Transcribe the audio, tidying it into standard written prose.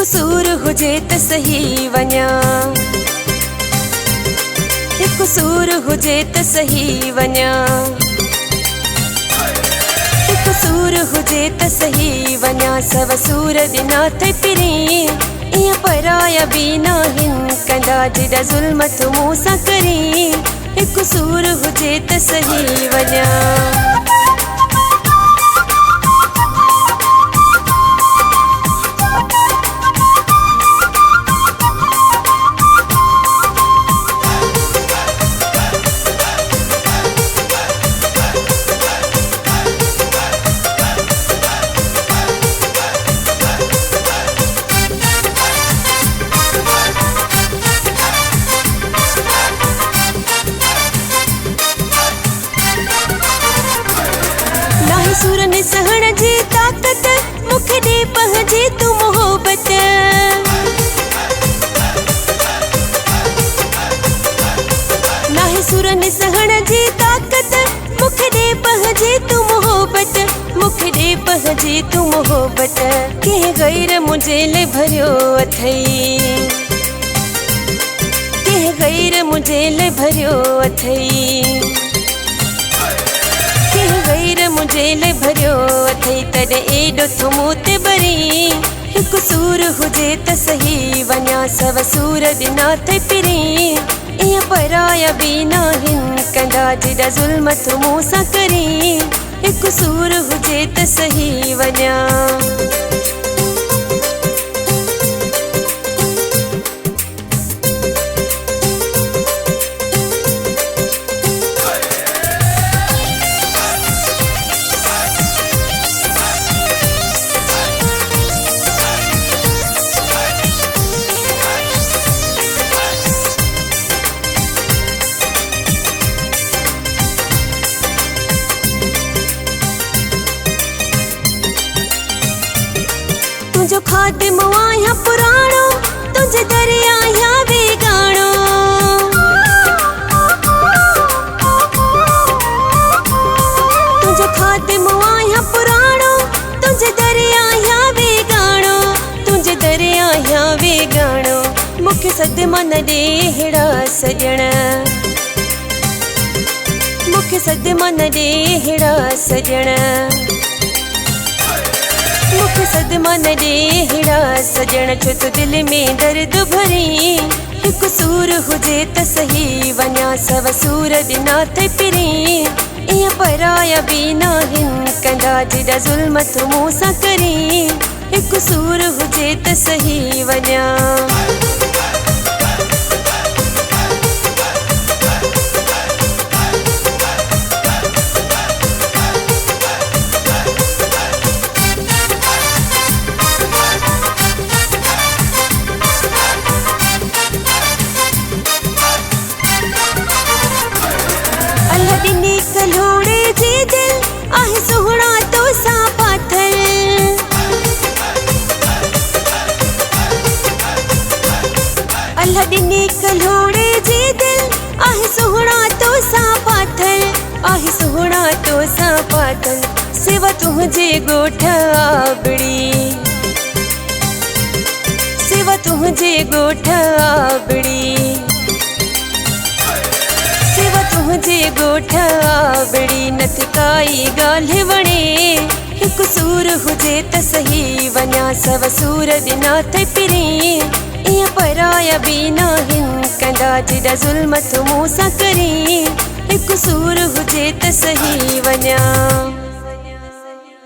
कसूर हुजे त सही वञा, कसूर हुजे त सही वञा, कसूर हुजे त सही वञा। सव सूर ॾिना त पिरी इएं पराया बि नाहिनि कंदा जेॾा ज़ुल्म तूं मूं सां करी। कसूर हुजे त सही वञा। सुर ने सहण जी ताकत मुखे दे पहुंची तू मोहब्बत। नाहे सुर ने सहण जी ताकत मुखे दे पहुंची तू मोहब्बत, मुखे दे पहुंची तू मोहब्बत। के गैर मुझे ले भरियो अथई, के गैर मुझे ले भरियो अथई, गैर मुझे ले भरियो अथई तॾहिं एॾो थो मूं ते भरी। कसूर हुजे त सही वञा। सव सूर ॾिना त पिरी इएं पराया बि नाहिनि कंदा जेॾा ज़ुल्म तूं मूं सां करी। कसूर हुजे त सही वञा। तुझो खातिमो आहियां पुराणो, तुझे दरिया आहियां वेगाणो। तुझो खातिमो आहियां पुराणो, तुझे दरिया आहियां वेगाणो, तुझे दरिया आहियां वेगाणो। मुखे सदमा न ॾे हेड़ा सॼण, मुखे सदमा न ॾे हेड़ा सॼण, मुखे सदमा न ॾे हेड़ा सॼण। छो तो दिल में दर्द भरी। कसूर हुजे त सही वञा। सव सूर ॾिना त पिरी इएं पराया बि नाहिनि कंदा जेॾा ज़ुल्म तूं मूं सां करी। कसूर हुजे त सही वञा। ॾिनी कलोड़े जी दिल आहे सुहिणा तो सां पाथल। अल्लाह ॾिनी कलोड़े जी दिल आहे सुहिणा तो सां पाथल, आहे सुहिणा तो सां पाथल। सिवा तुंहिंजे ॻोठ आबड़ी, सिवा तुंहिंजे ॻोठ आबड़ी, सिवा तुंहिंजे ॻोठ आबड़ी। नथी काई ॻाल्हि वणे। कसूर हुजे त सही वञा। सव सूर ॾिना त पिरी इएं पराया बि नाहिनि कंदा जेॾा ज़ुल्म तूं मूं सां करी। कसूर हुजे त सही वञा।